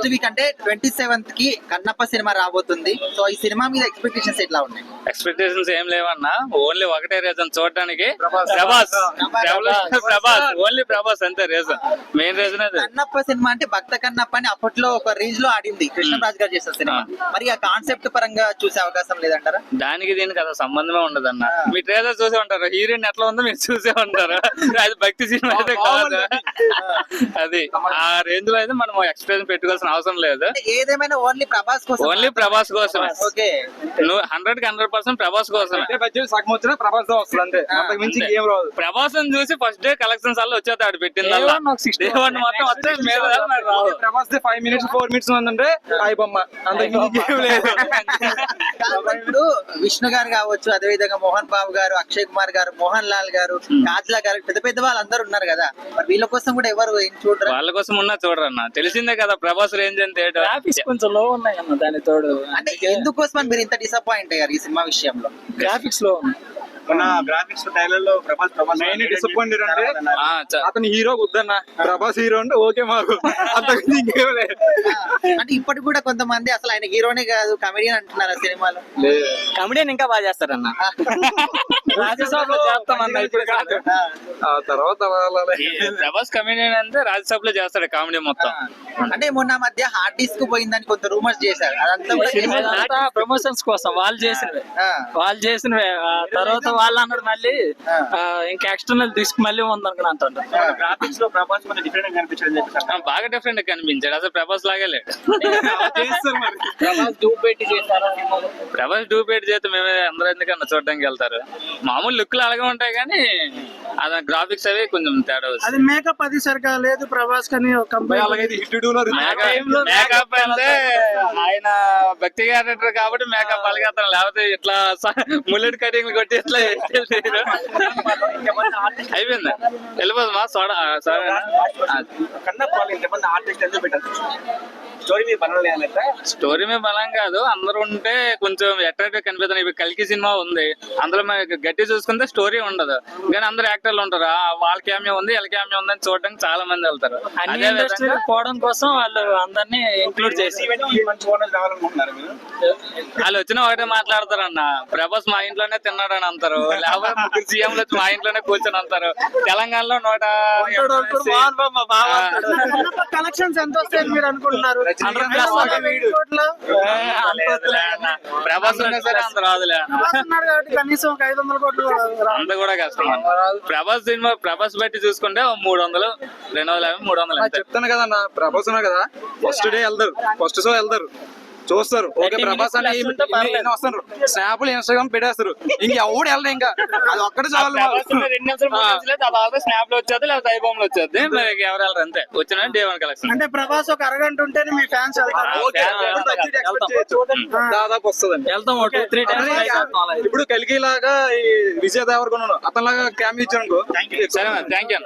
Week అంటే 27th కి Kannappa cinema రాబోతుంది. సో ఈ సినిమా మీద ఎక్స్పెక్టేషన్స్ ఎట్లా ఉన్నాయి? ఎక్స్పెక్టేషన్స్ ఏం లేవన్నా, ఓన్లీ ఒకటే రీజన్ చూడటానికి ప్రభాస్. ఓన్లీ ప్రభాస్ అంతే రీజన్, మెయిన్ రీజన్ అదే. కన్నప్ప సినిమా అంటే భక్త కన్నప్ప అని అప్పట్లో ఒక రేంజ్ లో ఆడింది, కృష్ణరాజ్ గారు చేసిన సినిమా. మరి ఆ కాన్సెప్ట్ పరంగా చూసే అవకాశం లేదంటారా? దానికి దీనికి అసలు సంబంధమే ఉండదు అన్న. మీ ట్రైలర్ చూసే ఉంటారు, హీరోయిన్ ఎట్లా ఉందో మీరు చూసే ఉంటారు. అది భక్తి సినిమా అయితే కాదు. అది ఆ రేంజ్ లో అయితే మనం ఎక్స్పెక్టేషన్ పెట్టుకోవాల్సిన అవసరం లేదు. ఏదేమైనా ఓన్లీ ప్రభాస్ కోసం, ఓన్లీ ప్రభాస్ కోసమే. ఓకే, నువ్వు 100% ప్రభాస్ కోసమే. సగం వచ్చినా ప్రభాస్ తో వస్తుంది అంతే, అంతకు మించి ఏం రాదు. ప్రభాస్ చూసి ఫస్ట్ డే కలెక్షన్స్ అల్ల వచ్చేస్తాడు, పెట్టిందల్లా మొత్తం వచ్చే మీద రావు. ప్రభాస్ 5 minutes 4 minutes ఉందంటే బొమ్మ, అంతకు మించి ఏం లేదు. ఇప్పుడు విష్ణు గారు కావచ్చు, అదే విధంగా మోహన్ బాబు గారు, అక్షయ్ కుమార్ గారు, మోహన్ లాల్ గారు, కాజ్లా గారు, పెద్ద పెద్ద వాళ్ళందరూ ఉన్నారు కదా. మరి వీళ్ళ కోసం కూడా ఎవరు ఏం చూడరు? వాళ్ళ కోసం ఉన్నా చూడరన్న, తెలిసిందే కదా ప్రభాస్ రేంజ్ అంటే. గ్రాఫిక్స్ కొంచెం లో ఉన్నాయి అన్న, దాని తోడు అంటే ఎందుకోసం మీరు ఇంత డిసప్పాయింట్ అయ్యారు ఈ సినిమా విషయంలో? గ్రాఫిక్స్ లో మన గ్రాఫిక్స్ ట్రైలర్ లో ప్రభాస్ మెయిన్ డిసప్పాయింటెడ్ అంటే అతను హీరో వద్దన్న, ప్రభాస్ హీరో అంటే ఓకే మాకు, అంతకు మించి ఇంకేం లేదు. అంటే ఇప్పటికి కూడా కొంతమంది అసలు ఆయన హీరోనే కాదు కమెడియన్ అంటున్నారు ఆ సినిమాలో. కమెడియన్ ఇంకా బాగా చేస్తారన్న. రాజ్యసభలో చేస్తామన్న, ఇప్పుడు కాదు. ఆ తర్వాత ప్రభాస్ కమెడియన్ అంటే రాజ్యసభలో చేస్తాడు కామెడీ మొత్తం. అంటే మొన్న మధ్య హార్డ్ డిస్క్ పోయిందని కొంత రూమర్స్ చేశారు, అదంతా కూడా ప్రమోషన్స్ కోసం వాళ్ళు చేసినవే. తర్వాత వాళ్ళు అన్నాడు మళ్ళీ ఇంకా ఎక్స్టర్నల్ డిస్క్ మళ్ళీ ఉందనుకుని అంటారు. గ్రాఫిక్స్ లో ప్రభాస్ కొంచెం డిఫరెంట్ గా కనిపించింది. బాగా డిఫరెంట్ కనిపించాడు, అసలు ప్రభాస్ లాగే లేడు. ప్రభాస్ డూపేట్ చేస్తే మేమే అందరూ ఎందుకన్నా చూడడానికి వెళ్తారు. మామూలు లుక్లు అలాగే ఉంటాయి కానీ అదే గ్రాఫిక్స్ అవి కొంచెం తేడా వస్తుంది. అది మేకప్ అది సరిగా లేదు ప్రభాస్ కని మేకప్ అంటే ఆయన భక్తి క్యారెక్టర్ కాబట్టి మేకప్ అలాగేస్తాను, లేకపోతే ఇట్లా ముల్లెట్ కటింగ్ కొట్టి ఇట్లా అయిపోయింది వెళ్ళిపోదు మా సోడా. స్టోరీ మీద బలం కాదు, అందరూ ఉంటే కొంచెం అట్రాక్టివ్ కనిపిస్తుంది. ఇప్పుడు కల్కి సినిమా ఉంది, అందులో గట్టి చూసుకుంటే స్టోరీ ఉండదు కానీ అందరు యాక్టర్లు ఉంటారు, వాళ్ళ క్యామియో ఉంది వీళ్ళ క్యామియో ఉంది అని చూడడానికి చాలా మంది వెళ్తారు. అదే విధంగా పోవడం కోసం వాళ్ళు అందరినీ ఇంక్లూడ్ చేసి వాళ్ళు వచ్చిన ఒకటే మాట్లాడతారన్న, ప్రభాస్ మా ఇంట్లోనే తిన్నాడని అంటారు, లేకపోతే ముగ్గురు సీఎంలు వచ్చి మా ఇంట్లోనే కూర్చొని అంటారు. తెలంగాణలో 100 కలెక్షన్స్ ఎంత వస్తాయని మీరు అనుకుంటున్నారు? ప్రభాస్ సరే అంత రాదులే, కాబట్టి కనీసం ఒక 500 కోట్లు అంత కూడా కష్టం. ప్రభాస్ సినిమా ప్రభాస్ బట్టి చూసుకుంటే 300, 250, 300 చెప్తాను కదన్నా, ప్రభాస్ ఉన్నా కదా ఫస్ట్ డే వెళ్తారు, ఫస్ట్ షో వెళ్తారు, చూస్తారు. ఓకే ప్రభాస్ అంటే వస్తారు, స్నాప్లు ఇన్స్టాగ్రామ్ పెట్టేస్తారు, ఇంకెవడు వెళ్ళరు. ఇంకా అది ఒక్కటే చాలు. స్నాప్ లో వచ్చేది లేకపోతే ఐబొమ్మలు వచ్చేది, ఎవరు వెళ్ళరు అంతే. వచ్చిన డే 1 కలెక్షన్ అంటే ప్రభాస్ ఒక అరగంట ఉంటేనే మీ ఫ్యాన్స్ దాదాపు వస్తుంది. వెళ్తాం 2-3 times. ఇప్పుడు కలిగి లాగా విజయ్ దేవరకొండ అతనిలాగా క్యామియో ఇచ్చాను. సరే థ్యాంక్ యూ.